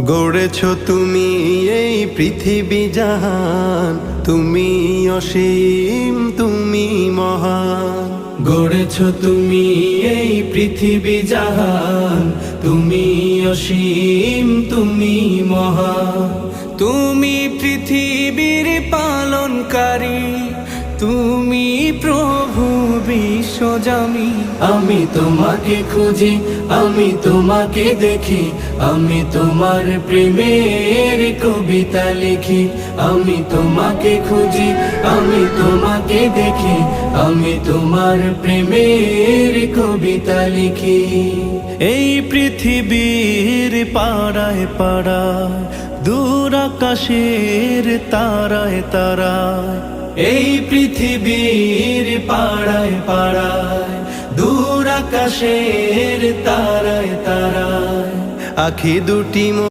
গড়েছ তুমি এই পৃথিবী জাহান, তুমি অসীম তুমি মহান। গড়েছ তুমি এই পৃথিবী জাহান, তুমি অসীম তুমি মহান। তুমি পৃথিবীর পালনকারী, তুমি প্রভু বিশ্বজামি। আমি তোমাকে খুঁজি, আমি তোমাকে দেখি, আমি তোমার প্রেমের কবিতা লিখি। আমি তোমাকে খুঁজি, আমি তোমাকে দেখি, আমি তোমার প্রেমের কবিতা লিখি। এই পৃথিবীর পাড়ায় পাড়ায়, দূর আকাশের তারায় তারায়, এই পৃথিবীর পাড়ায় পাড়ায়, দূর আকাশের তারায় তারায়, আখি দুটি